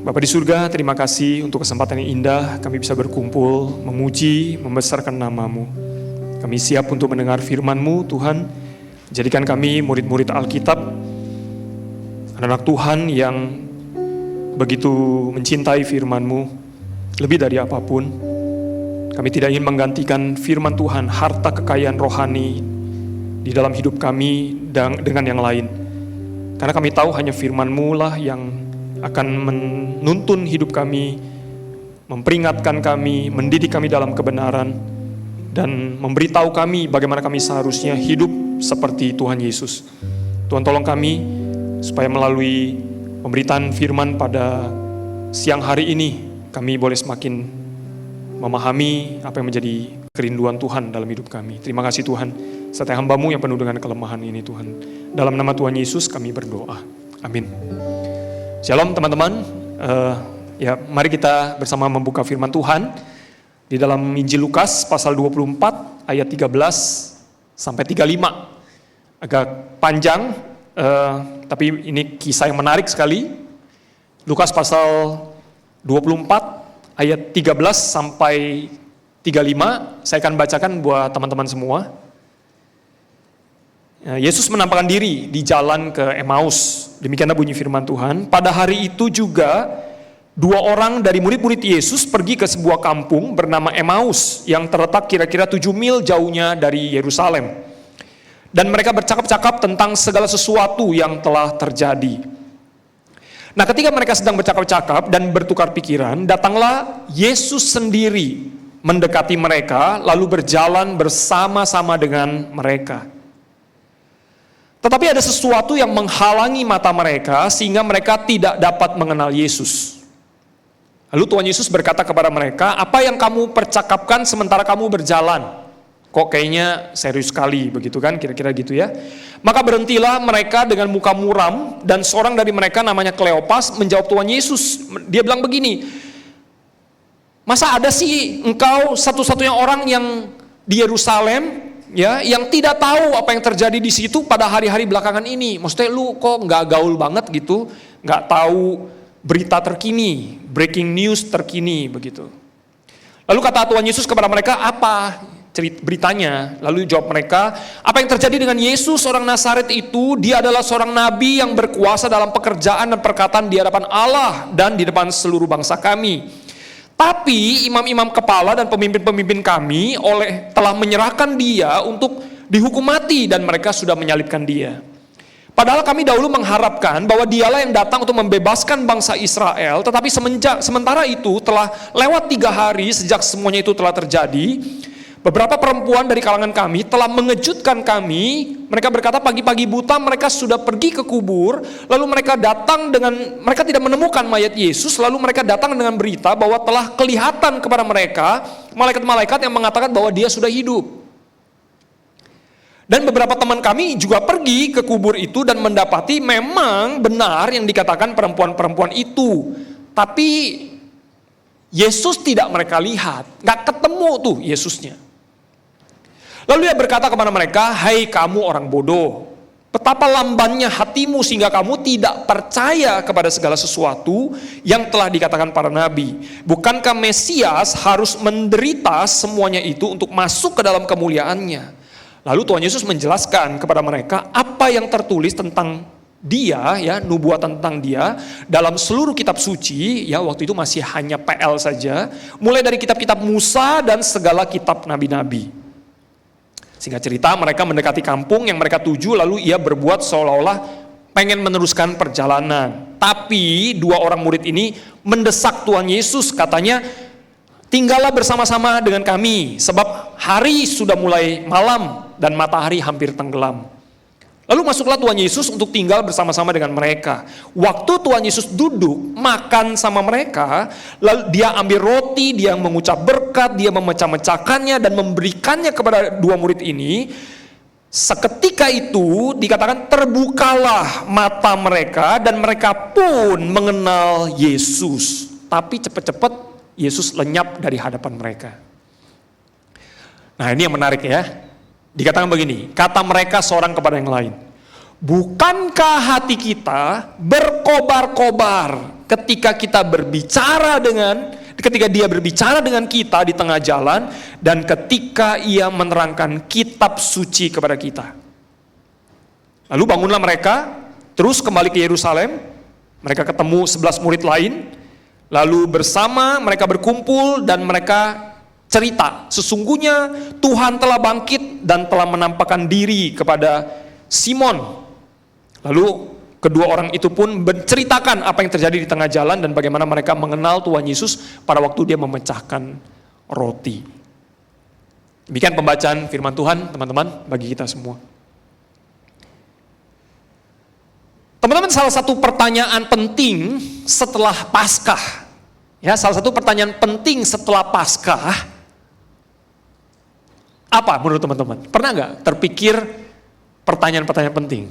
Bapa di surga, terima kasih untuk kesempatan yang indah kami bisa berkumpul, memuji, membesarkan nama-Mu. Kami siap untuk mendengar firman-Mu, Tuhan. Jadikan kami murid-murid Alkitab, anak-anak Tuhan yang begitu mencintai firman-Mu, lebih dari apapun. Kami tidak ingin menggantikan firman Tuhan, harta kekayaan rohani di dalam hidup kami dengan yang lain. Karena kami tahu hanya firman-Mu lah yang akan menuntun hidup kami, memperingatkan kami, mendidik kami dalam kebenaran, dan memberitahu kami bagaimana kami seharusnya hidup seperti Tuhan Yesus. Tuhan tolong kami supaya melalui pemberitaan firman pada siang hari ini, kami boleh semakin memahami apa yang menjadi kerinduan Tuhan dalam hidup kami. Terima kasih Tuhan, serta hamba-Mu yang penuh dengan kelemahan ini Tuhan. Dalam nama Tuhan Yesus kami berdoa. Amin. Shalom teman-teman, mari kita bersama membuka firman Tuhan di dalam Injil Lukas pasal 24 ayat 13 sampai 35. Agak panjang, tapi ini kisah yang menarik sekali. Lukas pasal 24 ayat 13 sampai 35, saya akan bacakan buat teman-teman semua. Yesus menampakkan diri di jalan ke Emmaus. Demikianlah bunyi firman Tuhan. Pada hari itu juga 2 orang dari murid-murid Yesus pergi ke sebuah kampung bernama Emmaus yang terletak kira-kira 7 mil jauhnya dari Yerusalem. Dan mereka bercakap-cakap tentang segala sesuatu yang telah terjadi. Nah, ketika mereka sedang bercakap-cakap dan bertukar pikiran, datanglah Yesus sendiri mendekati mereka lalu berjalan bersama-sama dengan mereka. Tetapi ada sesuatu yang menghalangi mata mereka sehingga mereka tidak dapat mengenal Yesus. Lalu Tuhan Yesus berkata kepada mereka, "Apa yang kamu percakapkan sementara kamu berjalan?" Kok kayaknya serius sekali begitu kan, kira-kira gitu ya. Maka berhentilah mereka dengan muka muram, dan seorang dari mereka namanya Kleopas menjawab Tuhan Yesus. Dia bilang begini, "Masa ada sih engkau satu-satunya orang yang di Yerusalem ya, yang tidak tahu apa yang terjadi di situ pada hari-hari belakangan ini? Maksudnya lu kok nggak gaul banget gitu, nggak tahu berita terkini, breaking news terkini begitu." Lalu kata Tuhan Yesus kepada mereka, "Apa beritanya?" Lalu jawab mereka, "Apa yang terjadi dengan Yesus orang Nazaret itu? Dia adalah seorang nabi yang berkuasa dalam pekerjaan dan perkataan di hadapan Allah dan di depan seluruh bangsa kami. Tapi imam-imam kepala dan pemimpin-pemimpin kami telah menyerahkan dia untuk dihukum mati dan mereka sudah menyalibkan dia. Padahal kami dahulu mengharapkan bahwa dialah yang datang untuk membebaskan bangsa Israel, tetapi sementara itu telah lewat 3 hari sejak semuanya itu telah terjadi. Beberapa perempuan dari kalangan kami telah mengejutkan kami. Mereka berkata pagi-pagi buta mereka sudah pergi ke kubur. Lalu mereka tidak menemukan mayat Yesus. Lalu mereka datang dengan berita bahwa telah kelihatan kepada mereka malaikat-malaikat yang mengatakan bahwa dia sudah hidup. Dan beberapa teman kami juga pergi ke kubur itu dan mendapati memang benar yang dikatakan perempuan-perempuan itu. Tapi Yesus tidak mereka lihat. Gak ketemu tuh Yesusnya. Lalu dia berkata kepada mereka, 'Hai kamu orang bodoh, betapa lambannya hatimu sehingga kamu tidak percaya kepada segala sesuatu yang telah dikatakan para nabi. Bukankah Mesias harus menderita semuanya itu untuk masuk ke dalam kemuliaannya?' Lalu Tuhan Yesus menjelaskan kepada mereka apa yang tertulis tentang dia, ya, nubuatan tentang dia dalam seluruh kitab suci, ya, waktu itu masih hanya PL saja, mulai dari kitab-kitab Musa dan segala kitab nabi-nabi. Singkat cerita, mereka mendekati kampung yang mereka tuju, lalu ia berbuat seolah-olah pengen meneruskan perjalanan. Tapi 2 orang murid ini mendesak Tuhan Yesus, katanya, "Tinggallah bersama-sama dengan kami, sebab hari sudah mulai malam dan matahari hampir tenggelam." Lalu masuklah Tuhan Yesus untuk tinggal bersama-sama dengan mereka. Waktu Tuhan Yesus duduk makan sama mereka, lalu dia ambil roti, dia mengucap berkat, dia memecah-mecahkannya dan memberikannya kepada 2 murid ini. Seketika itu dikatakan terbukalah mata mereka dan mereka pun mengenal Yesus. Tapi cepat-cepat Yesus lenyap dari hadapan mereka. Nah, ini yang menarik ya. Dikatakan begini, kata mereka seorang kepada yang lain, "Bukankah hati kita berkobar-kobar ketika dia berbicara dengan kita di tengah jalan, dan ketika ia menerangkan kitab suci kepada kita. Lalu bangunlah mereka, terus kembali ke Yerusalem. Mereka ketemu 11 murid lain, lalu bersama mereka berkumpul dan mereka cerita, sesungguhnya Tuhan telah bangkit dan telah menampakkan diri kepada Simon. Lalu kedua orang itu pun menceritakan apa yang terjadi di tengah jalan dan bagaimana mereka mengenal Tuhan Yesus pada waktu dia memecahkan roti. Demikian pembacaan firman Tuhan, teman-teman, bagi kita semua. Teman-teman, salah satu pertanyaan penting setelah Paskah, salah satu pertanyaan penting setelah Paskah, apa menurut teman-teman? Pernah nggak terpikir pertanyaan-pertanyaan penting?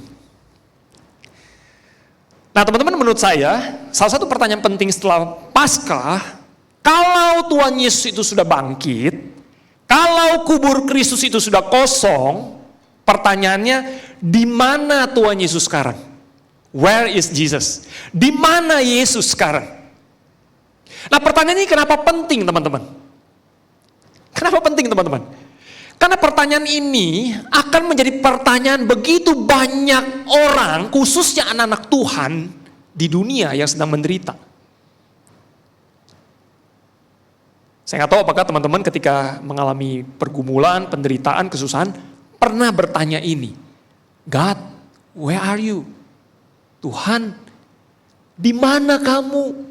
Nah, teman-teman, menurut saya, salah satu pertanyaan penting setelah Paskah, kalau Tuhan Yesus itu sudah bangkit, kalau kubur Kristus itu sudah kosong, pertanyaannya, di mana Tuhan Yesus sekarang? Where is Jesus? Di mana Yesus sekarang? Nah, pertanyaan ini kenapa penting, teman-teman? Kenapa penting, teman-teman? Karena pertanyaan ini akan menjadi pertanyaan begitu banyak orang, khususnya anak-anak Tuhan di dunia yang sedang menderita. Saya nggak tahu apakah teman-teman ketika mengalami pergumulan, penderitaan, kesusahan, pernah bertanya ini. God, where are you? Tuhan, di mana kamu?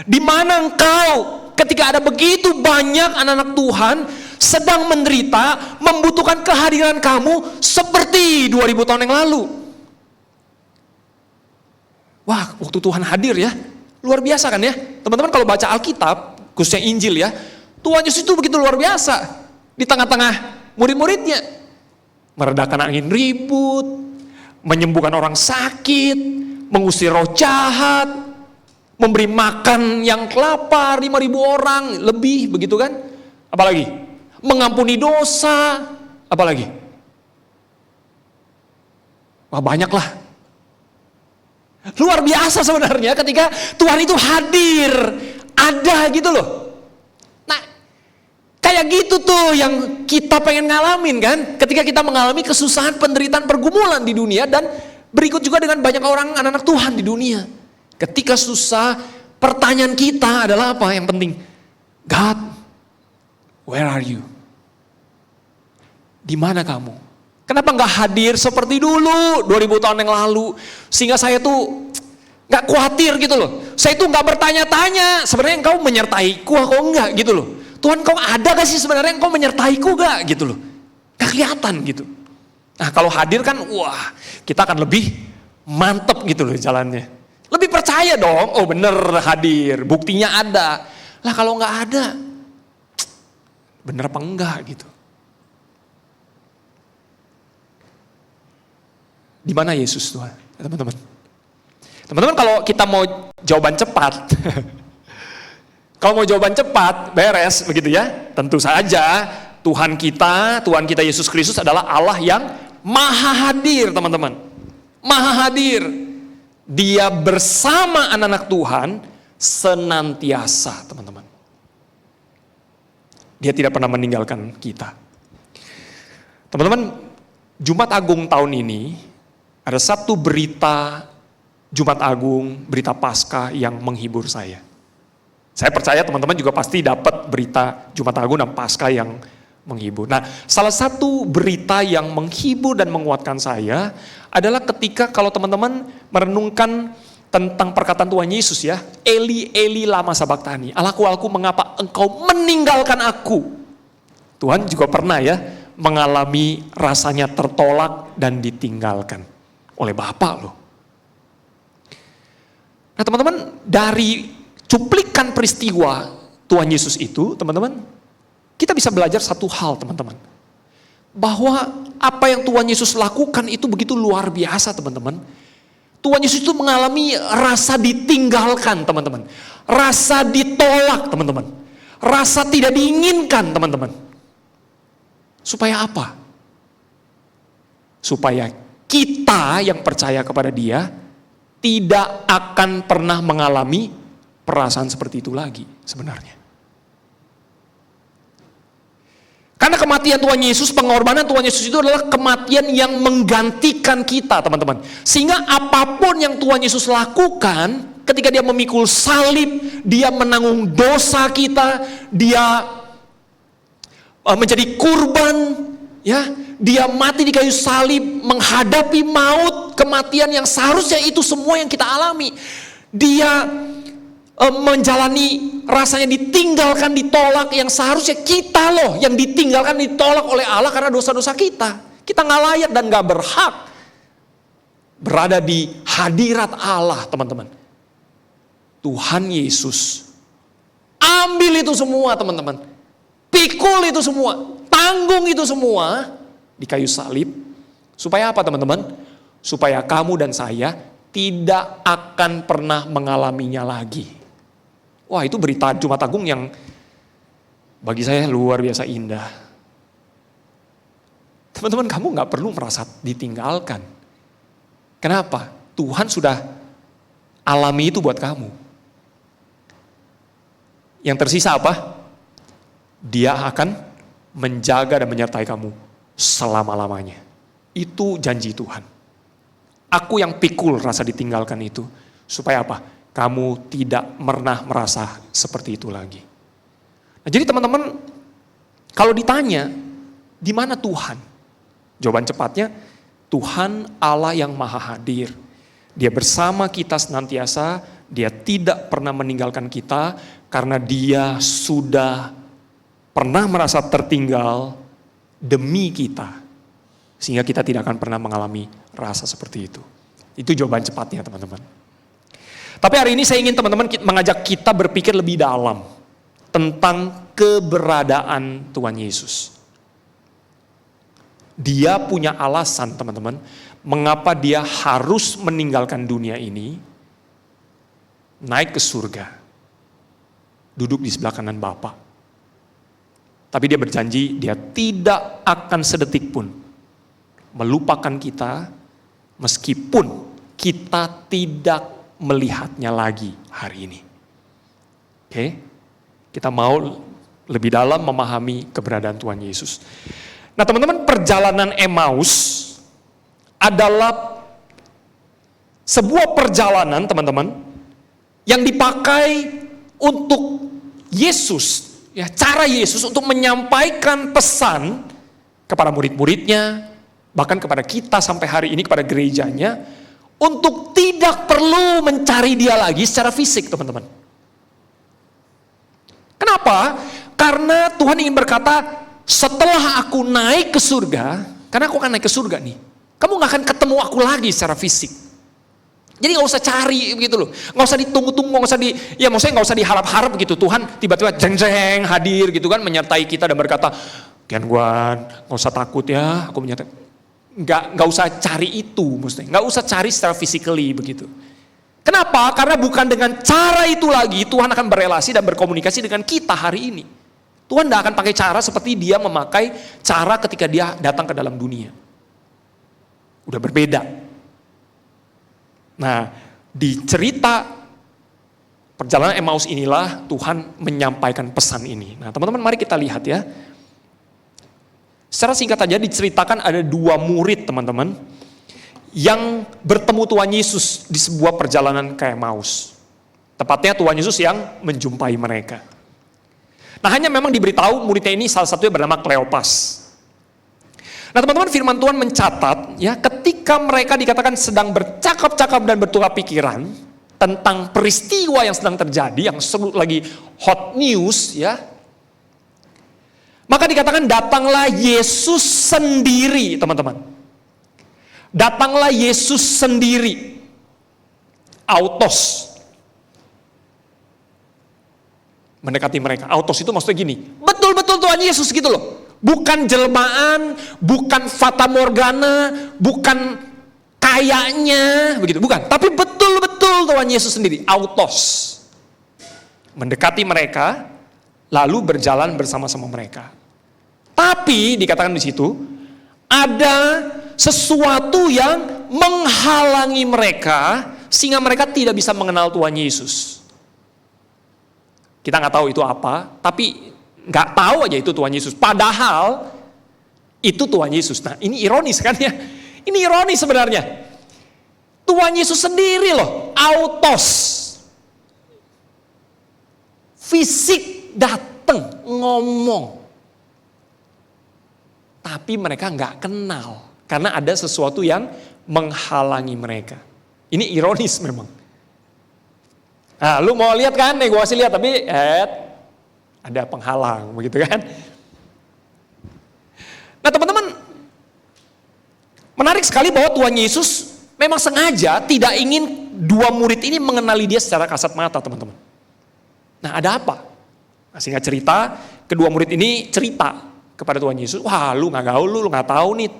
Di mana engkau ketika ada begitu banyak anak-anak Tuhan sedang menderita, membutuhkan kehadiran kamu seperti 2000 tahun yang lalu? Wah, waktu Tuhan hadir ya, luar biasa kan ya. Teman-teman kalau baca Alkitab, khususnya Injil ya, Tuhan Yesus itu begitu luar biasa. Di tengah-tengah murid-muridnya, meredakan angin ribut, menyembuhkan orang sakit, mengusir roh jahat, memberi makan yang lapar 5.000 orang lebih, begitu kan? Apalagi? Mengampuni dosa, apalagi? Wah, banyaklah. Luar biasa sebenarnya ketika Tuhan itu hadir, ada gitu loh. Nah, kayak gitu tuh yang kita pengen ngalamin kan, ketika kita mengalami kesusahan, penderitaan, pergumulan di dunia, dan berikut juga dengan banyak orang anak-anak Tuhan di dunia. Ketika susah, pertanyaan kita adalah apa yang penting? God, where are you? Di mana kamu? Kenapa nggak hadir seperti dulu 2000 tahun yang lalu? Sehingga saya tuh nggak khawatir gitu loh. Saya tuh nggak bertanya-tanya, sebenarnya engkau menyertaiku atau enggak gitu loh. Tuhan, engkau ada gak sih sebenarnya engkau menyertaiku gak gitu loh. Gak kelihatan gitu. Nah, kalau hadir kan, wah, kita akan lebih mantep gitu loh jalannya. Lebih percaya dong, oh bener hadir, buktinya ada. Lah kalau nggak ada, bener apa enggak gitu. Di mana Yesus Tuhan, teman-teman? Teman-teman, kalau kita mau jawaban cepat, kalau mau jawaban cepat, beres begitu ya, tentu saja Tuhan kita Yesus Kristus adalah Allah yang maha hadir, teman-teman. Maha hadir. Dia bersama anak-anak Tuhan senantiasa, teman-teman. Dia tidak pernah meninggalkan kita. Teman-teman, Jumat Agung tahun ini ada satu berita Jumat Agung, berita Paskah yang menghibur saya. Saya percaya teman-teman juga pasti dapat berita Jumat Agung dan Paskah yang menghibur. Nah, salah satu berita yang menghibur dan menguatkan saya adalah ketika kalau teman-teman merenungkan tentang perkataan Tuhan Yesus ya, Eli, Eli lama sabaktani, Allahku, Allahku, mengapa engkau meninggalkan aku? Tuhan juga pernah ya mengalami rasanya tertolak dan ditinggalkan oleh Bapa loh. Nah, teman-teman, dari cuplikan peristiwa Tuhan Yesus itu, teman-teman, kita bisa belajar satu hal, teman-teman. Bahwa apa yang Tuhan Yesus lakukan itu begitu luar biasa, teman-teman. Tuhan Yesus itu mengalami rasa ditinggalkan, teman-teman. Rasa ditolak, teman-teman. Rasa tidak diinginkan, teman-teman. Supaya apa? Supaya kita yang percaya kepada Dia tidak akan pernah mengalami perasaan seperti itu lagi sebenarnya. Karena kematian Tuhan Yesus, pengorbanan Tuhan Yesus itu adalah kematian yang menggantikan kita, teman-teman. Sehingga apapun yang Tuhan Yesus lakukan, ketika dia memikul salib, dia menanggung dosa kita, dia menjadi kurban, ya, dia mati di kayu salib, menghadapi maut, kematian yang seharusnya itu semua yang kita alami. Dia menjalani rasanya ditinggalkan, ditolak, yang seharusnya kita loh yang ditinggalkan, ditolak oleh Allah karena dosa-dosa kita. Kita nggak layak dan nggak berhak berada di hadirat Allah, teman-teman. Tuhan Yesus ambil itu semua, teman-teman. Pikul itu semua, tanggung itu semua di kayu salib. Supaya apa, teman-teman? Supaya kamu dan saya tidak akan pernah mengalaminya lagi. Wah, itu berita Jumat Agung yang bagi saya luar biasa indah. Teman-teman, kamu gak perlu merasa ditinggalkan. Kenapa? Tuhan sudah alami itu buat kamu. Yang tersisa apa? Dia akan menjaga dan menyertai kamu selama-lamanya. Itu janji Tuhan. Aku yang pikul rasa ditinggalkan itu. Supaya apa? Kamu tidak pernah merasa seperti itu lagi. Nah, jadi teman-teman, kalau ditanya, di mana Tuhan? Jawaban cepatnya, Tuhan Allah yang maha hadir. Dia bersama kita senantiasa, dia tidak pernah meninggalkan kita, karena dia sudah pernah merasa tertinggal demi kita. Sehingga kita tidak akan pernah mengalami rasa seperti itu. Itu jawaban cepatnya, teman-teman. Tapi hari ini saya ingin teman-teman mengajak kita berpikir lebih dalam tentang keberadaan Tuhan Yesus. Dia punya alasan, teman-teman, mengapa dia harus meninggalkan dunia ini, naik ke surga, duduk di sebelah kanan Bapa. Tapi dia berjanji dia tidak akan sedetik pun melupakan kita, meskipun kita tidak melihatnya lagi hari ini. Oke, kita mau lebih dalam memahami keberadaan Tuhan Yesus. Nah, teman-teman, perjalanan Emmaus adalah sebuah perjalanan, teman-teman, yang dipakai untuk Yesus, ya, cara Yesus untuk menyampaikan pesan kepada murid-muridnya, bahkan kepada kita sampai hari ini, kepada gerejanya, untuk tidak perlu mencari dia lagi secara fisik, teman-teman. Kenapa? Karena Tuhan ingin berkata, setelah aku naik ke surga, karena aku akan naik ke surga nih, kamu gak akan ketemu aku lagi secara fisik. Jadi gak usah cari begitu loh, gak usah ditunggu-tunggu, gak usah maksudnya gak usah diharap-harap gitu. Tuhan tiba-tiba jeng-jeng hadir gitu kan, menyertai kita dan berkata, Kian Guan, gak usah takut ya, aku menyertai. Nggak usah cari itu, maksudnya nggak usah cari secara physically begitu. Kenapa? Karena bukan dengan cara itu lagi Tuhan akan berelasi dan berkomunikasi dengan kita hari ini. Tuhan tidak akan pakai cara seperti dia memakai cara ketika dia datang ke dalam dunia. Udah berbeda. Nah, di cerita perjalanan Emmaus inilah Tuhan menyampaikan pesan ini. Nah, teman-teman, mari kita lihat ya. Secara singkat saja diceritakan ada dua murid, teman-teman, yang bertemu Tuhan Yesus di sebuah perjalanan ke Emmaus. Tepatnya Tuhan Yesus yang menjumpai mereka. Nah, hanya memang diberitahu muridnya ini salah satunya bernama Kleopas. Nah, teman-teman, firman Tuhan mencatat ya, ketika mereka dikatakan sedang bercakap-cakap dan bertukar pikiran tentang peristiwa yang sedang terjadi, yang lagi hot news ya. Maka dikatakan datanglah Yesus sendiri, teman-teman. Datanglah Yesus sendiri. Autos. Mendekati mereka. Autos itu maksudnya gini. Betul-betul Tuhan Yesus gitu loh. Bukan jelmaan, bukan fata morgana, bukan kayaknya, begitu. Bukan. Tapi betul-betul Tuhan Yesus sendiri. Autos. Mendekati mereka, lalu berjalan bersama-sama mereka. Tapi dikatakan di situ ada sesuatu yang menghalangi mereka sehingga mereka tidak bisa mengenal Tuhan Yesus. Kita nggak tahu itu apa, tapi nggak tahu aja itu Tuhan Yesus. Padahal itu Tuhan Yesus. Nah, ini ironis kan ya? Ini ironis sebenarnya. Tuhan Yesus sendiri loh, autos, fisik datang ngomong. Tapi mereka nggak kenal karena ada sesuatu yang menghalangi mereka. Ini ironis memang. Nah, lu mau lihat kan? Nih gua kasih lihat, tapi ada penghalang, begitu kan? Nah teman-teman, menarik sekali bahwa Tuhan Yesus memang sengaja tidak ingin dua murid ini mengenali dia secara kasat mata, teman-teman. Nah ada apa? Nah, singkat cerita, kedua murid ini cerita kepada Tuhan Yesus, wah lu gak gaul, lu gak tahu nih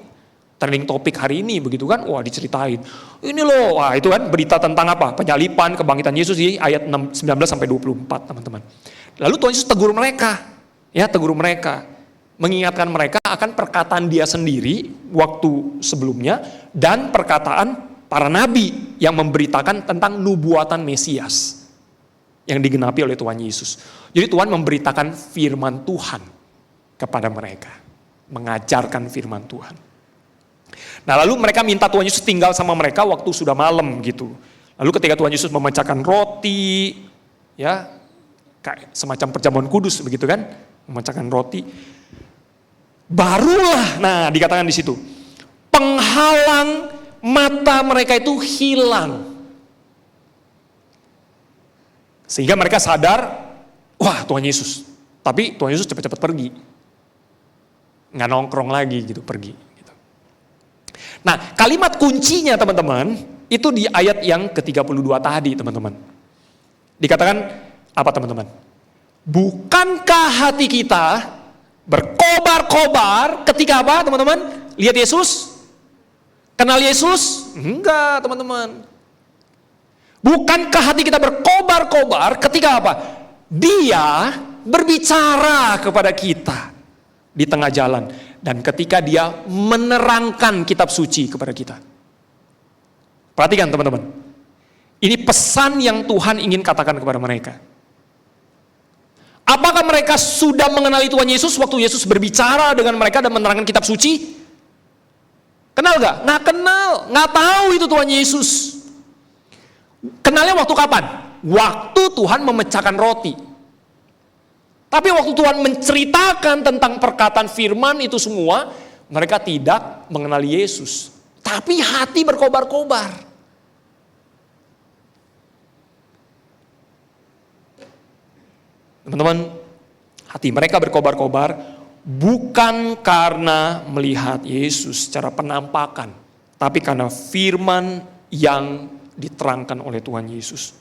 trending topik hari ini, begitu kan? Wah diceritain, ini loh, wah itu kan berita tentang apa? Penyalipan, kebangkitan Yesus di ayat 19-24 teman-teman. Lalu Tuhan Yesus tegur mereka, mengingatkan mereka akan perkataan dia sendiri waktu sebelumnya dan perkataan para nabi yang memberitakan tentang nubuatan Mesias yang digenapi oleh Tuhan Yesus. Jadi Tuhan memberitakan firman Tuhan kepada mereka, mengajarkan firman Tuhan. Nah lalu mereka minta Tuhan Yesus tinggal sama mereka waktu sudah malam gitu. Lalu ketika Tuhan Yesus memecahkan roti, ya kayak semacam perjamuan kudus begitu kan, memecahkan roti. Barulah, nah dikatakan di situ, penghalang mata mereka itu hilang. Sehingga mereka sadar, wah Tuhan Yesus. Tapi Tuhan Yesus cepat-cepat pergi. Nggak nongkrong lagi gitu, pergi. Gitu. Nah kalimat kuncinya teman-teman, itu di ayat yang ke-32 tadi teman-teman. Dikatakan apa teman-teman? Bukankah hati kita berkobar-kobar ketika apa teman-teman? Lihat Yesus? Kenal Yesus? Enggak teman-teman. Bukankah hati kita berkobar-kobar ketika apa? Dia berbicara kepada kita di tengah jalan. Dan ketika dia menerangkan kitab suci kepada kita. Perhatikan teman-teman. Ini pesan yang Tuhan ingin katakan kepada mereka. Apakah mereka sudah mengenali Tuhan Yesus waktu Yesus berbicara dengan mereka dan menerangkan kitab suci? Kenal gak? Nggak kenal, nggak tahu itu Tuhan Yesus. Kenalnya waktu kapan? Waktu Tuhan memecahkan roti. Tapi waktu Tuhan menceritakan tentang perkataan firman itu semua, mereka tidak mengenali Yesus. Tapi hati berkobar-kobar. Teman-teman, hati mereka berkobar-kobar bukan karena melihat Yesus secara penampakan, tapi karena firman yang diterangkan oleh Tuhan Yesus.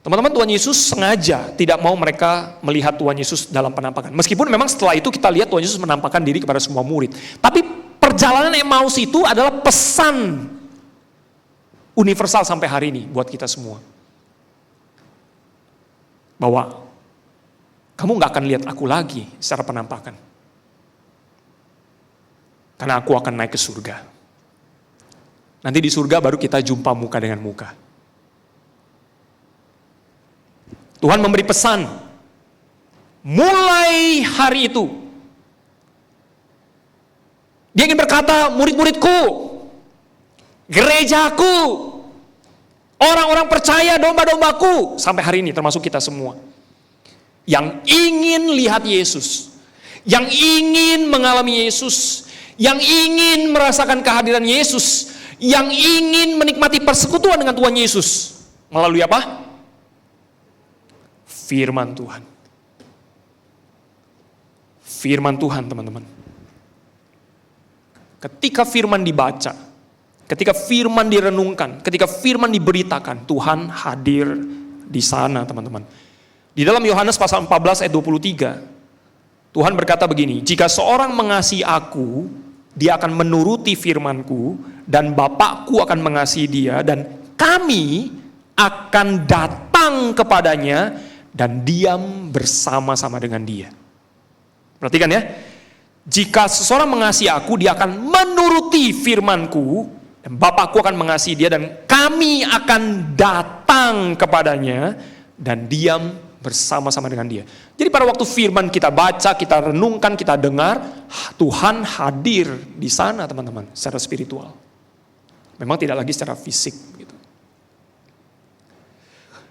Teman-teman, Tuhan Yesus sengaja tidak mau mereka melihat Tuhan Yesus dalam penampakan. Meskipun memang setelah itu kita lihat Tuhan Yesus menampakkan diri kepada semua murid. Tapi perjalanan Emmaus itu adalah pesan universal sampai hari ini buat kita semua. Bahwa kamu gak akan lihat aku lagi secara penampakan. Karena aku akan naik ke surga. Nanti di surga baru kita jumpa muka dengan muka. Tuhan memberi pesan. Mulai hari itu. Dia ingin berkata, murid-muridku, gerejaku, orang-orang percaya, domba-dombaku, sampai hari ini termasuk kita semua. Yang ingin lihat Yesus. Yang ingin mengalami Yesus. Yang ingin merasakan kehadiran Yesus. Yang ingin menikmati persekutuan dengan Tuhan Yesus. Melalui apa? Firman Tuhan. Firman Tuhan teman-teman. Ketika firman dibaca, ketika firman direnungkan, ketika firman diberitakan, Tuhan hadir di sana teman-teman. Di dalam Yohanes pasal 14 ayat 23, Tuhan berkata begini, jika seorang mengasihi aku, dia akan menuruti firmanku, dan Bapakku akan mengasihi dia, dan kami akan datang kepadanya, dan diam bersama-sama dengan dia. Perhatikan ya, jika seseorang mengasihi aku, dia akan menuruti firmanku, dan Bapakku akan mengasihi dia, dan kami kami akan datang kepadanya dan diam bersama-sama dengan dia. Jadi pada waktu firman kita baca, kita renungkan, kita dengar, Tuhan hadir di sana teman-teman, secara spiritual. Memang tidak lagi secara fisik. Gitu.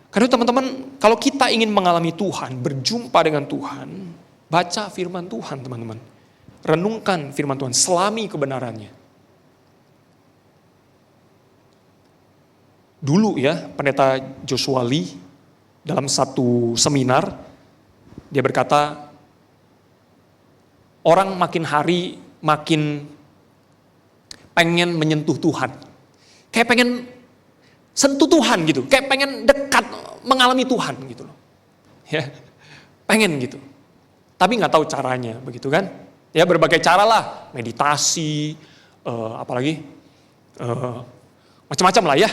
Karena teman-teman, kalau kita ingin mengalami Tuhan, berjumpa dengan Tuhan, baca firman Tuhan teman-teman. Renungkan firman Tuhan, selami kebenarannya. Dulu ya, Pendeta Joshua Lee dalam satu seminar, dia berkata, orang makin hari makin pengen menyentuh Tuhan. Kayak pengen sentuh Tuhan gitu, kayak pengen dekat mengalami Tuhan gitu loh. Ya, pengen gitu. Tapi nggak tahu caranya, begitu kan? Ya berbagai cara lah, meditasi, apalagi macam-macam lah ya.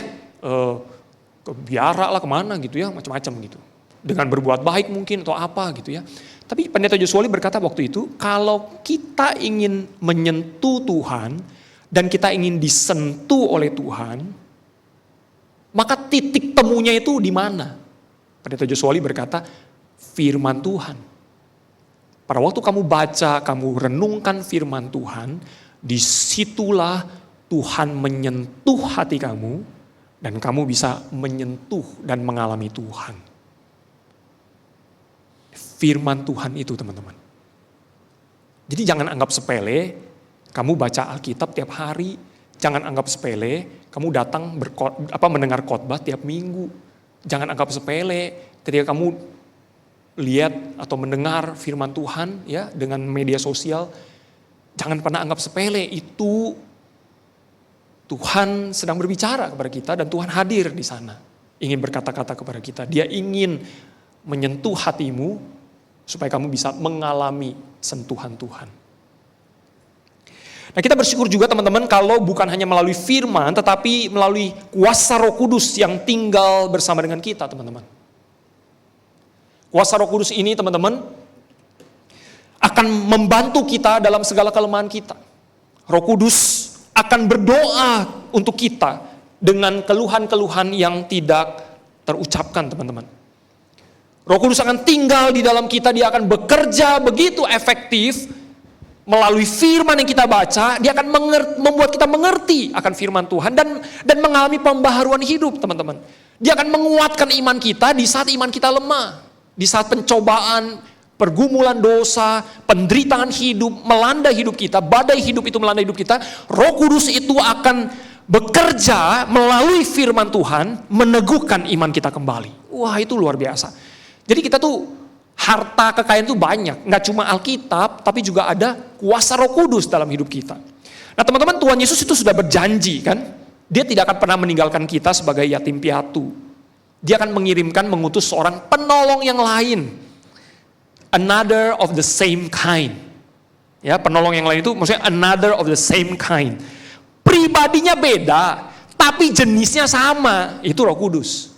Ke biara lah kemana gitu ya, macam-macam gitu. Dengan berbuat baik mungkin atau apa gitu ya. Tapi Pendeta Joshua Lee berkata waktu itu, kalau kita ingin menyentuh Tuhan dan kita ingin disentuh oleh Tuhan, maka titik temunya itu di mana? Pendeta Joshua Lee berkata, firman Tuhan. Pada waktu kamu baca, kamu renungkan firman Tuhan, disitulah Tuhan menyentuh hati kamu, dan kamu bisa menyentuh dan mengalami Tuhan. Firman Tuhan itu teman-teman. Jadi jangan anggap sepele, kamu baca Alkitab tiap hari. Jangan anggap sepele, kamu datang mendengar khotbah tiap minggu. Jangan anggap sepele ketika kamu lihat atau mendengar firman Tuhan ya dengan media sosial. Jangan pernah anggap sepele, itu Tuhan sedang berbicara kepada kita dan Tuhan hadir di sana. Ingin berkata-kata kepada kita. Dia ingin menyentuh hatimu supaya kamu bisa mengalami sentuhan Tuhan. Nah, kita bersyukur juga teman-teman kalau bukan hanya melalui firman tetapi melalui kuasa Roh Kudus yang tinggal bersama dengan kita, teman-teman. Kuasa Roh Kudus ini, teman-teman, akan membantu kita dalam segala kelemahan kita. Roh Kudus akan berdoa untuk kita dengan keluhan-keluhan yang tidak terucapkan, teman-teman. Roh Kudus akan tinggal di dalam kita, dia akan bekerja begitu efektif melalui firman yang kita baca, dia akan membuat kita mengerti akan firman Tuhan dan mengalami pembaharuan hidup, teman-teman. Dia akan menguatkan iman kita di saat iman kita lemah, di saat pencobaan, pergumulan dosa, penderitaan hidup melanda hidup kita, badai hidup itu melanda hidup kita, Roh Kudus itu akan bekerja melalui firman Tuhan, meneguhkan iman kita kembali. Wah, itu luar biasa. Jadi kita tuh harta kekayaan itu banyak, nggak cuma Alkitab, tapi juga ada kuasa Roh Kudus dalam hidup kita. Nah teman-teman, Tuhan Yesus itu sudah berjanji kan, dia tidak akan pernah meninggalkan kita sebagai yatim piatu. Dia akan mengutus seorang penolong yang lain. Another of the same kind. Ya, penolong yang lain itu maksudnya another of the same kind. Pribadinya beda, tapi jenisnya sama. Itu Roh Kudus.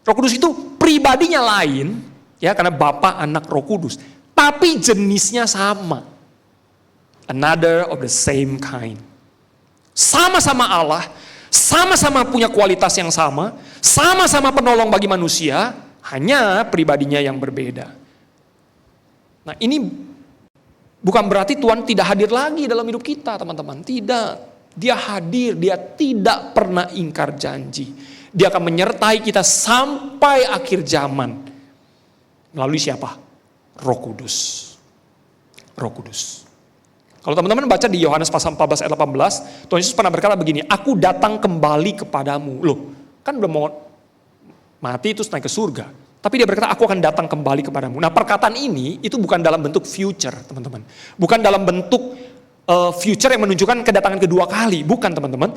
Roh Kudus itu pribadinya lain, ya karena Bapa, Anak, Roh Kudus. Tapi jenisnya sama. Another of the same kind. Sama-sama Allah, sama-sama punya kualitas yang sama, sama-sama penolong bagi manusia, hanya pribadinya yang berbeda. Nah ini bukan berarti Tuhan tidak hadir lagi dalam hidup kita, teman-teman. Tidak. Dia hadir, dia tidak pernah ingkar janji. Dia akan menyertai kita sampai akhir zaman. Melalui siapa? Roh Kudus. Roh Kudus. Kalau teman-teman baca di Yohanes pasal 14 ayat 18, Tuhan Yesus pernah berkata begini, aku datang kembali kepadamu. Loh, kan udah mau mati terus naik ke surga. Tapi dia berkata, aku akan datang kembali kepadamu. Nah perkataan ini itu bukan dalam bentuk future, teman-teman. Bukan dalam bentuk future yang menunjukkan kedatangan kedua kali. Bukan, teman-teman.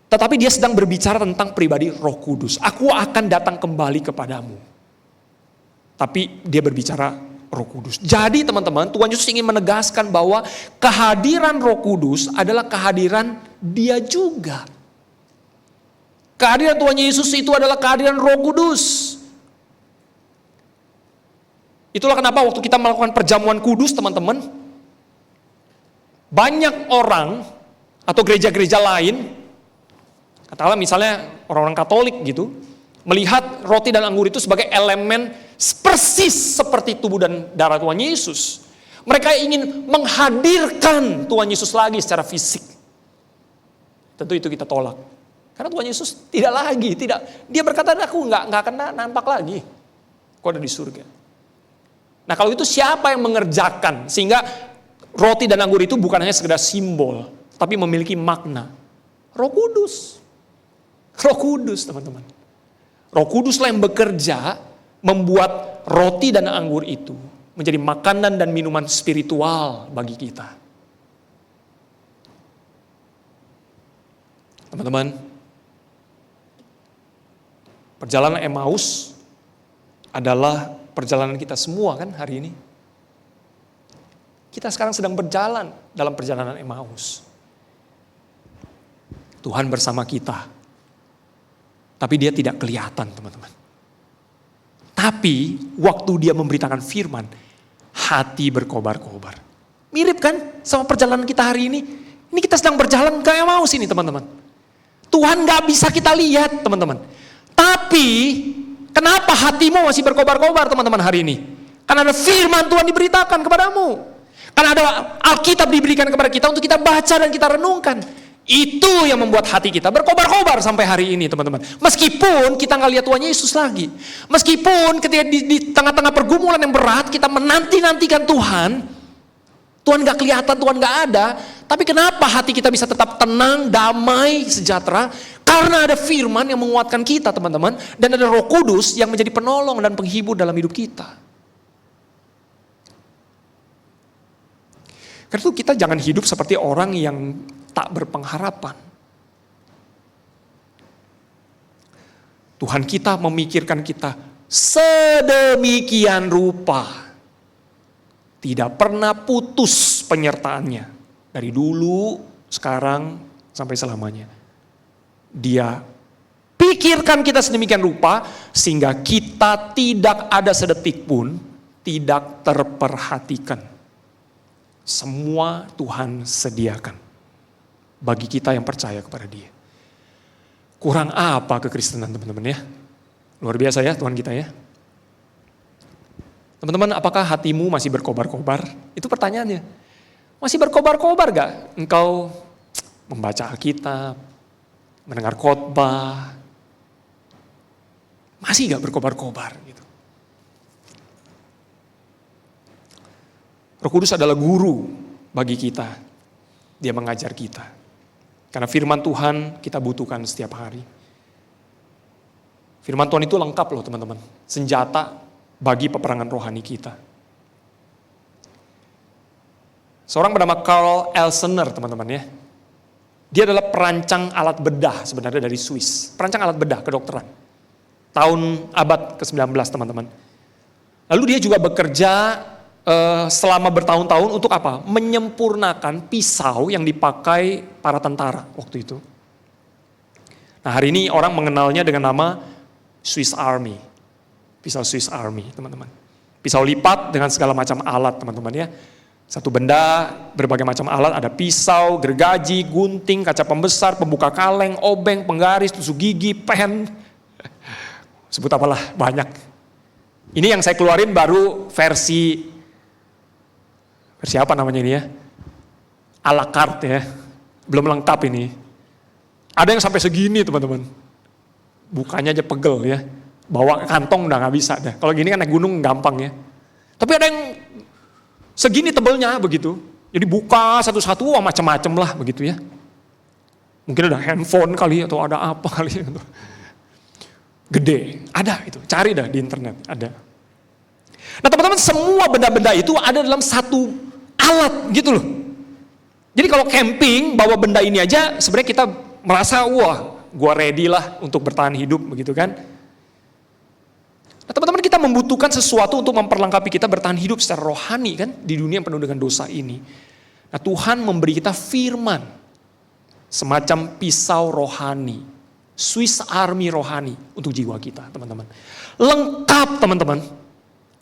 Tetapi dia sedang berbicara tentang pribadi Roh Kudus. Aku akan datang kembali kepadamu. Tapi dia berbicara Roh Kudus. Jadi teman-teman, Tuhan Yesus ingin menegaskan bahwa kehadiran Roh Kudus adalah kehadiran dia juga. Kehadiran Tuhan Yesus itu adalah kehadiran Roh Kudus. Itulah kenapa waktu kita melakukan perjamuan kudus, teman-teman, banyak orang atau gereja-gereja lain Katakanlah misalnya orang-orang Katolik gitu, melihat roti dan anggur itu sebagai elemen persis seperti tubuh dan darah Tuhan Yesus. Mereka ingin menghadirkan Tuhan Yesus lagi secara fisik. Tentu itu kita tolak. Karena Tuhan Yesus tidak. Dia berkata, aku nggak akan nampak lagi. Aku ada di surga. Nah kalau itu siapa yang mengerjakan? Sehingga roti dan anggur itu bukan hanya sekedar simbol, tapi memiliki makna. Roh Kudus. Roh Kudus, teman-teman. Roh Kuduslah yang bekerja membuat roti dan anggur itu menjadi makanan dan minuman spiritual bagi kita. Teman-teman, perjalanan Emmaus adalah perjalanan kita semua kan hari ini. Kita sekarang sedang berjalan dalam perjalanan Emmaus. Tuhan bersama kita. Tapi dia tidak kelihatan, teman-teman. Tapi waktu dia memberitakan firman, hati berkobar-kobar. Mirip kan sama perjalanan kita hari ini? Ini kita sedang berjalan ke Emmaus ini, teman-teman. Tuhan gak bisa kita lihat, teman-teman. Tapi kenapa hatimu masih berkobar-kobar, teman-teman, hari ini? Karena ada firman Tuhan diberitakan kepadamu. Karena ada Alkitab diberikan kepada kita untuk kita baca dan kita renungkan. Itu yang membuat hati kita berkobar-kobar sampai hari ini, teman-teman. Meskipun kita nggak lihat Tuhan Yesus lagi. Meskipun ketika di tengah-tengah pergumulan yang berat, kita menanti-nantikan Tuhan. Tuhan nggak kelihatan, Tuhan nggak ada. Tapi kenapa hati kita bisa tetap tenang, damai, sejahtera? Karena ada firman yang menguatkan kita, teman-teman. Dan ada Roh Kudus yang menjadi penolong dan penghibur dalam hidup kita. Karena itu kita jangan hidup seperti orang yang tak berpengharapan. Tuhan kita memikirkan kita sedemikian rupa. Tidak pernah putus penyertaannya. Dari dulu, sekarang, sampai selamanya. Dia pikirkan kita sedemikian rupa, sehingga kita tidak ada sedetik pun tidak terperhatikan. Semua Tuhan sediakan bagi kita yang percaya kepada Dia. Kurang apa kekristenan, teman-teman ya? Luar biasa ya Tuhan kita ya. Teman-teman, apakah hatimu masih berkobar-kobar? Itu pertanyaannya. Masih berkobar-kobar gak engkau membaca Alkitab, mendengar khotbah? Masih gak berkobar-kobar gitu? Roh Kudus adalah guru bagi kita. Dia mengajar kita. Karena firman Tuhan kita butuhkan setiap hari. Firman Tuhan itu lengkap loh teman-teman. Senjata bagi peperangan rohani kita. Seorang bernama Carl Elsener teman-teman ya. Dia adalah perancang alat bedah sebenarnya dari Swiss. Perancang alat bedah kedokteran. Tahun abad ke-19 teman-teman. Lalu dia juga bekerja selama bertahun-tahun untuk apa? Menyempurnakan pisau yang dipakai para tentara waktu itu. Nah hari ini orang mengenalnya dengan nama Swiss Army. Pisau Swiss Army teman-teman. Pisau lipat dengan segala macam alat teman-teman ya. Satu benda, berbagai macam alat, ada pisau, gergaji, gunting, kaca pembesar, pembuka kaleng, obeng, penggaris, tusuk gigi, pen. Sebut apalah, banyak. Ini yang saya keluarin baru versi apa namanya ini ya? A la carte ya. Belum lengkap ini. Ada yang sampai segini teman-teman. Bukanya aja pegel ya. Bawa kantong udah gak bisa dah. Kalau gini kan naik gunung gampang ya. Tapi ada yang segini tebelnya begitu. Jadi buka satu-satu macam-macam lah begitu ya. Mungkin ada handphone kali atau ada apa kali. Gede. Ada itu. Cari dah di internet. Ada. Nah teman-teman semua benda-benda itu ada dalam satu alat gitu loh. Jadi kalau camping bawa benda ini aja sebenarnya kita merasa wah gua ready lah untuk bertahan hidup begitu kan. Nah teman-teman kita membutuhkan sesuatu untuk memperlengkapi kita bertahan hidup secara rohani kan di dunia yang penuh dengan dosa ini. Nah Tuhan memberi kita firman. Semacam pisau rohani. Swiss Army rohani untuk jiwa kita teman-teman. Lengkap teman-teman.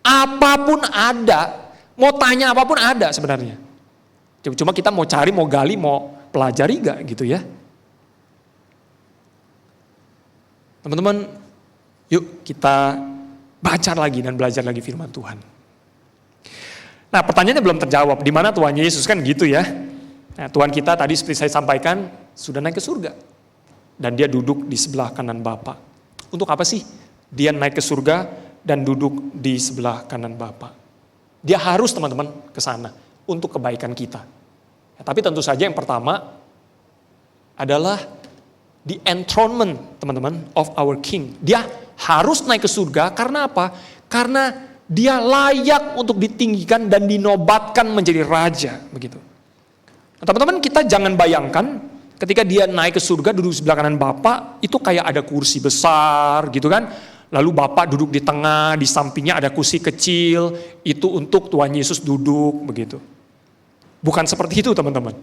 Apapun ada, mau tanya apapun ada sebenarnya. Cuma kita mau cari, mau gali, mau pelajari gak gitu ya. Teman-teman, yuk kita baca lagi dan belajar lagi firman Tuhan. Nah, pertanyaannya belum terjawab. Di mana Tuhan Yesus kan gitu ya. Nah, Tuhan kita tadi seperti saya sampaikan sudah naik ke surga. Dan dia duduk di sebelah kanan Bapa. Untuk apa sih? Dia naik ke surga dan duduk di sebelah kanan Bapa. Dia harus teman-teman ke sana untuk kebaikan kita. Ya, tapi tentu saja yang pertama adalah the enthronement, teman-teman, of our King. Dia harus naik ke surga karena apa? Karena dia layak untuk ditinggikan dan dinobatkan menjadi raja, begitu. Nah, teman-teman, kita jangan bayangkan ketika dia naik ke surga duduk sebelah kanan Bapa, itu kayak ada kursi besar gitu kan. Lalu Bapa duduk di tengah, di sampingnya ada kursi kecil, itu untuk Tuhan Yesus duduk begitu. Bukan seperti itu, teman-teman.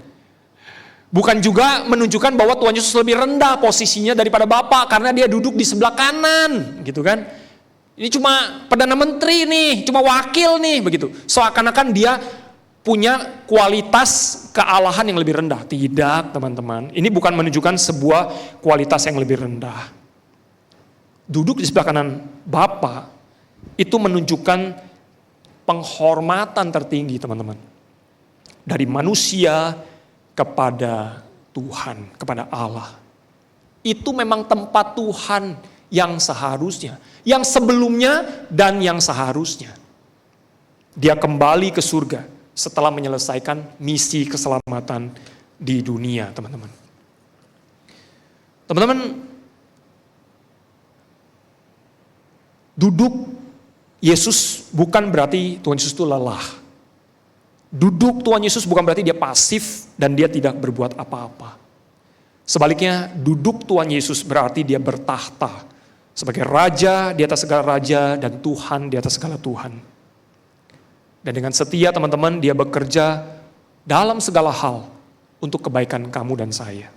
Bukan juga menunjukkan bahwa Tuhan Yesus lebih rendah posisinya daripada Bapa karena dia duduk di sebelah kanan, gitu kan. Ini cuma Perdana Menteri nih, cuma wakil nih, begitu. Seakan-akan dia punya kualitas kealahan yang lebih rendah. Tidak, teman-teman. Ini bukan menunjukkan sebuah kualitas yang lebih rendah. Duduk di sebelah kanan Bapa itu menunjukkan penghormatan tertinggi, teman-teman. Dari manusia kepada Tuhan, kepada Allah. Itu memang tempat Tuhan yang seharusnya, yang sebelumnya dan yang seharusnya. Dia kembali ke surga setelah menyelesaikan misi keselamatan di dunia, teman-teman. Teman-teman, duduk Yesus bukan berarti Tuhan Yesus itu lelah. Duduk Tuhan Yesus bukan berarti dia pasif dan dia tidak berbuat apa-apa. Sebaliknya, duduk Tuhan Yesus berarti dia bertahta sebagai raja di atas segala raja dan Tuhan di atas segala Tuhan. Dan dengan setia, teman-teman, dia bekerja dalam segala hal untuk kebaikan kamu dan saya.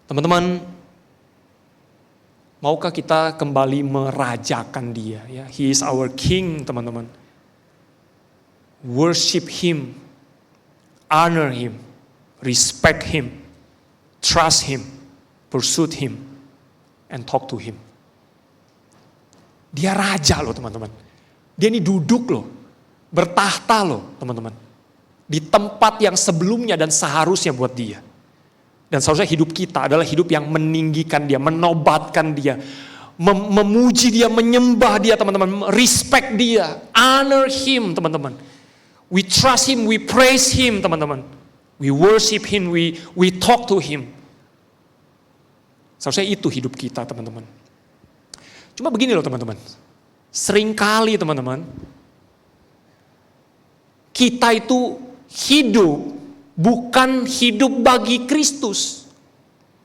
Teman-teman, maukah kita kembali merajakan dia? Ya, He is our King, teman-teman. Worship Him, honor Him, respect Him, trust Him, pursue Him, and talk to Him. Dia raja loh, teman-teman. Dia ini duduk loh, bertahta loh, teman-teman. Di tempat yang sebelumnya dan seharusnya buat dia. Dan seharusnya hidup kita adalah hidup yang meninggikan dia, menobatkan dia, memuji dia, menyembah dia, teman-teman, respect dia, honor Him, teman-teman. We trust Him, we praise Him, teman-teman. We worship Him, we talk to Him. Seharusnya itu hidup kita, teman-teman. Cuma begini loh, teman-teman. Seringkali, teman-teman, kita itu hidup bukan hidup bagi Kristus.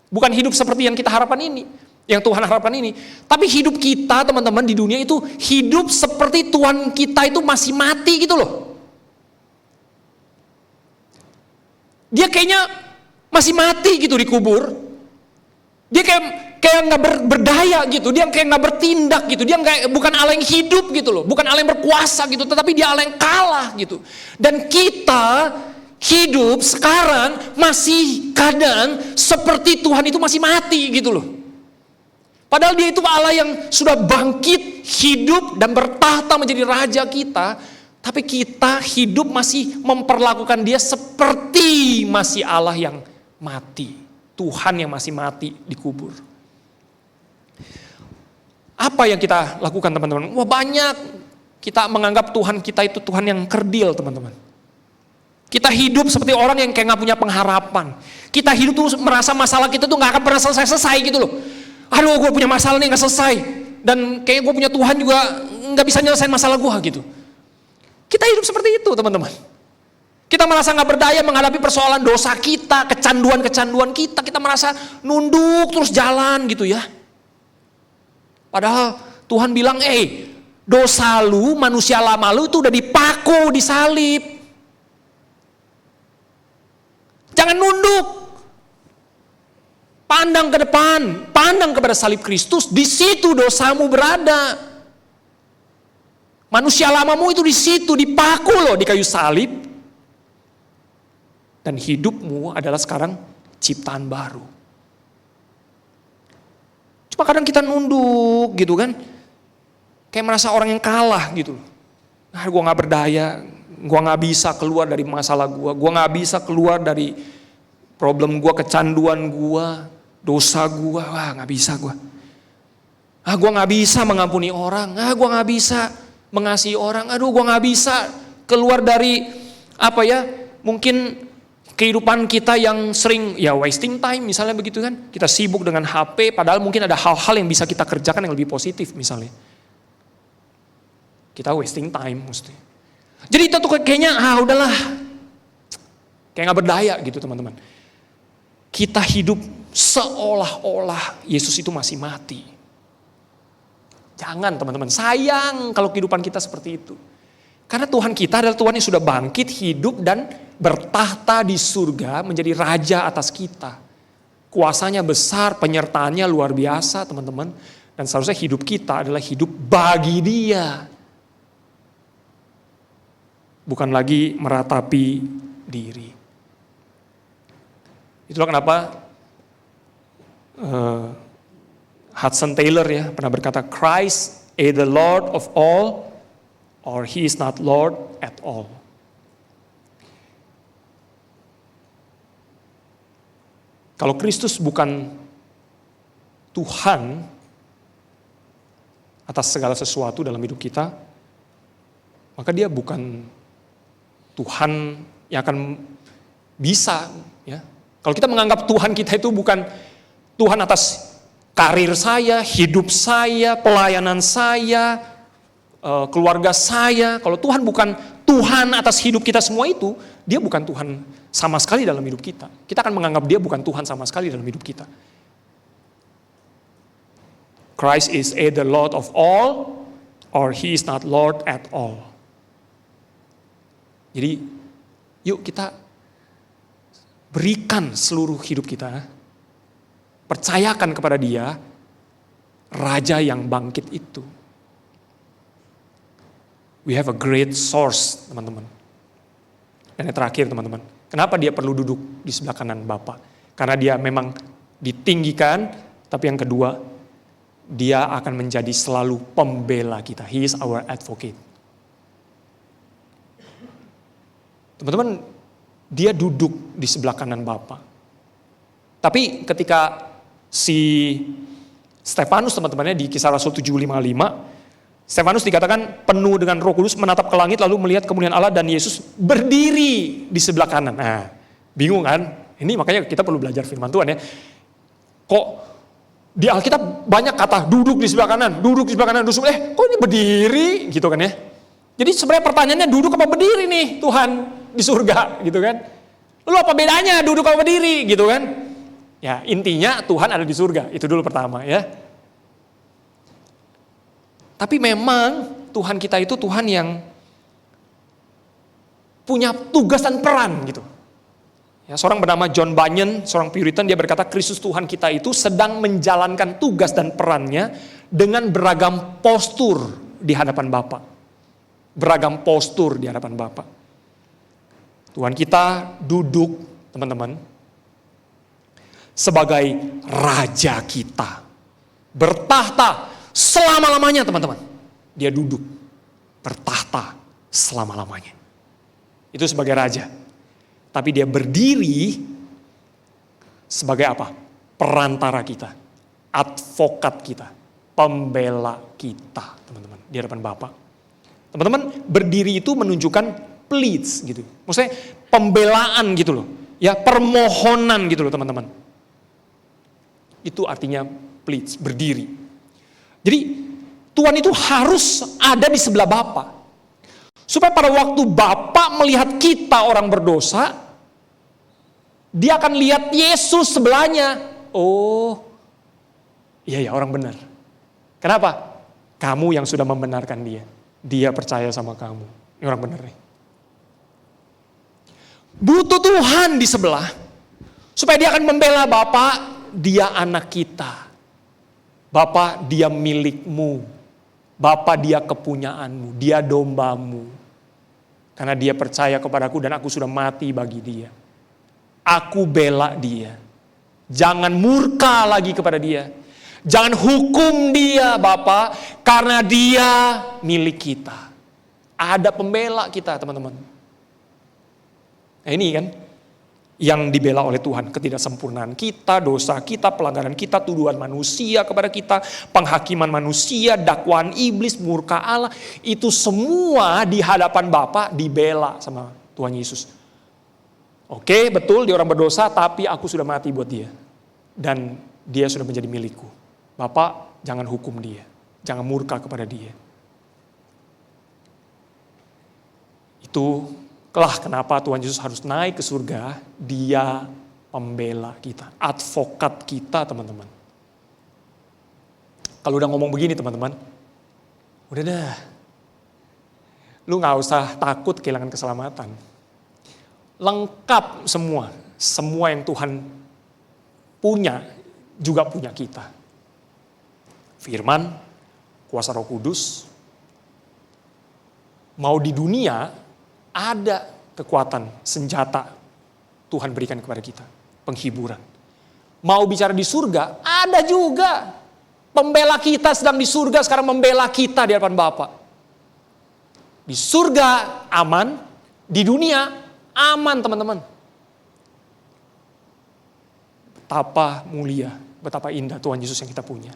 Bukan hidup seperti yang kita harapkan ini, yang Tuhan harapkan ini. Tapi hidup kita, teman-teman, di dunia itu hidup seperti Tuhan kita itu masih mati gitu loh. Dia kayaknya masih mati gitu dikubur. Dia kayak nggak berdaya gitu. Dia kayak nggak bertindak gitu. Dia bukan Allah yang hidup gitu loh. Bukan Allah yang berkuasa gitu. Tetapi dia Allah yang kalah gitu. Dan kita hidup sekarang masih kadang seperti Tuhan itu masih mati gitu loh. Padahal dia itu Allah yang sudah bangkit, hidup dan bertahta menjadi raja kita. Tapi kita hidup masih memperlakukan dia seperti masih Allah yang mati. Tuhan yang masih mati dikubur. Apa yang kita lakukan, teman-teman? Wah, banyak. Kita menganggap Tuhan kita itu Tuhan yang kerdil, teman-teman. Kita hidup seperti orang yang kayak gak punya pengharapan. Kita hidup tuh merasa masalah kita tuh gak akan pernah selesai-selesai gitu loh. Aduh, gue punya masalah nih gak selesai. Dan kayak gue punya Tuhan juga gak bisa nyelesain masalah gue gitu. Kita hidup seperti itu, teman-teman. Kita merasa gak berdaya menghadapi persoalan dosa kita, kecanduan-kecanduan kita. Kita merasa nunduk terus jalan gitu ya. Padahal Tuhan bilang, dosa lu, manusia lama lu itu udah dipaku, disalib. Jangan nunduk. Pandang ke depan, pandang kepada salib Kristus, di situ dosamu berada. Manusia lamamu itu di situ dipaku loh di kayu salib. Dan hidupmu adalah sekarang ciptaan baru. Cuma kadang kita nunduk gitu kan. Kayak merasa orang yang kalah gitu. Nah, gue gak berdaya, gue gak bisa keluar dari masalah gue gak bisa keluar dari problem gue, kecanduan gue, dosa gue, wah gak bisa gue. Gue gak bisa mengampuni orang, gue gak bisa mengasihi orang, gue gak bisa keluar dari mungkin kehidupan kita yang sering wasting time misalnya begitu kan. Kita sibuk dengan HP padahal mungkin ada hal-hal yang bisa kita kerjakan yang lebih positif misalnya. Kita wasting time mesti. Jadi itu tuh kayaknya udahlah. Kayak gak berdaya gitu teman-teman. Kita hidup seolah-olah Yesus itu masih mati. Jangan teman-teman, sayang kalau kehidupan kita seperti itu. Karena Tuhan kita adalah Tuhan yang sudah bangkit, hidup dan bertahta di surga menjadi raja atas kita. Kuasanya besar, penyertaannya luar biasa teman-teman. Dan seharusnya hidup kita adalah hidup bagi Dia. Bukan lagi meratapi diri. Itulah kenapa Hudson Taylor pernah berkata, Christ is the Lord of all, or He is not Lord at all. Kalau Kristus bukan Tuhan atas segala sesuatu dalam hidup kita, maka Dia bukan Tuhan yang akan bisa. Kalau kita menganggap Tuhan kita itu bukan Tuhan atas karir saya, hidup saya, pelayanan saya, keluarga saya. Kalau Tuhan bukan Tuhan atas hidup kita semua itu, Dia bukan Tuhan sama sekali dalam hidup kita. Kita akan menganggap Dia bukan Tuhan sama sekali dalam hidup kita. Christ is either Lord of all, or He is not Lord at all. Jadi, yuk kita berikan seluruh hidup kita, percayakan kepada Dia, Raja yang bangkit itu. We have a great source, teman-teman. Dan yang terakhir, teman-teman, kenapa Dia perlu duduk di sebelah kanan Bapa? Karena Dia memang ditinggikan, tapi yang kedua, Dia akan menjadi selalu pembela kita. He is our advocate. Teman-teman, Dia duduk di sebelah kanan Bapa. Tapi ketika si Stefanus teman-temannya di Kisah Rasul 7:55, Stefanus dikatakan penuh dengan Roh Kudus menatap ke langit lalu melihat kemuliaan Allah dan Yesus berdiri di sebelah kanan. Nah, bingung kan? Ini makanya kita perlu belajar firman Tuhan ya. Kok di Alkitab banyak kata duduk di sebelah kanan, duduk di sebelah kanan, kok ini berdiri gitu kan ya. Jadi sebenarnya pertanyaannya duduk apa berdiri nih Tuhan di surga gitu kan. Lalu apa bedanya duduk apa berdiri gitu kan. Ya intinya Tuhan ada di surga, itu dulu pertama ya. Tapi memang Tuhan kita itu Tuhan yang punya tugas dan peran gitu. Ya, seorang bernama John Bunyan, seorang Puritan, dia berkata Kristus Tuhan kita itu sedang menjalankan tugas dan perannya dengan beragam postur di hadapan Bapa. Beragam postur di hadapan Bapa. Tuhan kita duduk, teman-teman, sebagai Raja kita. Bertahta selama-lamanya, teman-teman. Dia duduk, bertahta selama-lamanya. Itu sebagai Raja. Tapi Dia berdiri sebagai apa? Perantara kita. Advokat kita. Pembela kita, teman-teman. Di hadapan Bapa. Teman-teman, berdiri itu menunjukkan pleads gitu. Maksudnya pembelaan gitu loh. Ya, permohonan gitu loh teman-teman. Itu artinya pleads, berdiri. Jadi Tuhan itu harus ada di sebelah Bapa. Supaya pada waktu Bapa melihat kita orang berdosa, Dia akan lihat Yesus sebelahnya. Oh, iya ya orang benar. Kenapa? Kamu yang sudah membenarkan dia. Dia percaya sama kamu. Ini orang benar nih. Butuh Tuhan di sebelah. Supaya Dia akan membela Bapa, Dia anak kita. Bapa, Dia milikmu. Bapa, Dia kepunyaanmu. Dia dombamu. Karena Dia percaya kepadaku dan aku sudah mati bagi Dia. Aku bela Dia. Jangan murka lagi kepada Dia. Jangan hukum dia Bapa, karena dia milik kita. Ada pembela kita teman-teman. Nah ini kan yang dibela oleh Tuhan, ketidaksempurnaan kita, dosa kita, pelanggaran kita, tuduhan manusia kepada kita, penghakiman manusia, dakwaan iblis, murka Allah, itu semua di hadapan Bapa dibela sama Tuhan Yesus. Oke, betul dia orang berdosa, tapi aku sudah mati buat dia. Dan dia sudah menjadi milikku. Bapak, jangan hukum dia, jangan murka kepada dia. Itulah kenapa Tuhan Yesus harus naik ke surga. Dia pembela kita, advokat kita teman-teman. Kalau udah ngomong begini teman-teman, udah dah. Lu gak usah takut kehilangan keselamatan. Lengkap semua yang Tuhan punya juga punya kita. Firman, kuasa Roh Kudus, mau di dunia ada kekuatan, senjata Tuhan berikan kepada kita. Penghiburan. Mau bicara di surga, ada juga. Pembela kita sedang di surga, sekarang membela kita di hadapan Bapa. Di surga aman, di dunia aman teman-teman. Betapa mulia, betapa indah Tuhan Yesus yang kita punya.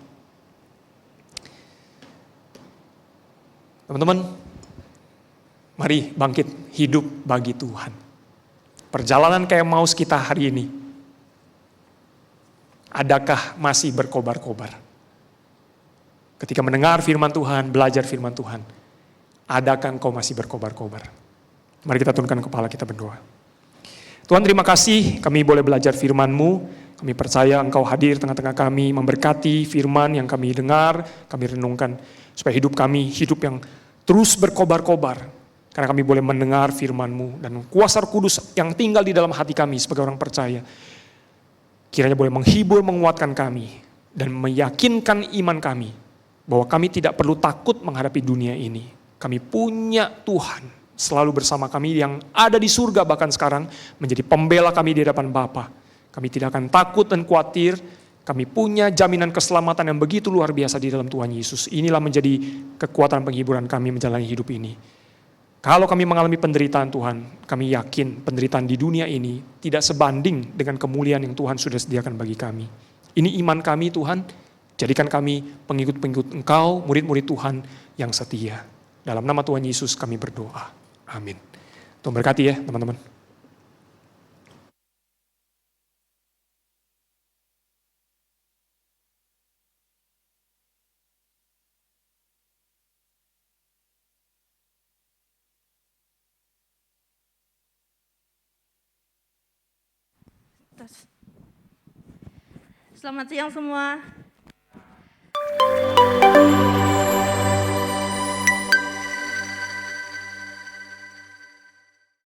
Teman-teman, mari bangkit hidup bagi Tuhan. Perjalanan kayak Emmaus kita hari ini, adakah masih berkobar-kobar? Ketika mendengar firman Tuhan, belajar firman Tuhan, adakah engkau masih berkobar-kobar? Mari kita tundukkan kepala, kita berdoa. Tuhan, terima kasih kami boleh belajar firman-Mu. Kami percaya Engkau hadir tengah-tengah kami, memberkati firman yang kami dengar, kami renungkan. Supaya hidup kami hidup yang terus berkobar-kobar. Karena kami boleh mendengar firman-Mu dan kuasa Roh Kudus yang tinggal di dalam hati kami sebagai orang percaya. Kiranya boleh menghibur, menguatkan kami dan meyakinkan iman kami bahwa kami tidak perlu takut menghadapi dunia ini. Kami punya Tuhan selalu bersama kami yang ada di surga bahkan sekarang menjadi pembela kami di hadapan Bapa. Kami tidak akan takut dan khawatir. Kami punya jaminan keselamatan yang begitu luar biasa di dalam Tuhan Yesus. Inilah menjadi kekuatan penghiburan kami menjalani hidup ini. Kalau kami mengalami penderitaan Tuhan, kami yakin penderitaan di dunia ini tidak sebanding dengan kemuliaan yang Tuhan sudah sediakan bagi kami. Ini iman kami Tuhan, jadikan kami pengikut-pengikut Engkau, murid-murid Tuhan yang setia. Dalam nama Tuhan Yesus kami berdoa. Amin. Tuhan berkati ya teman-teman. Selamat siang semua.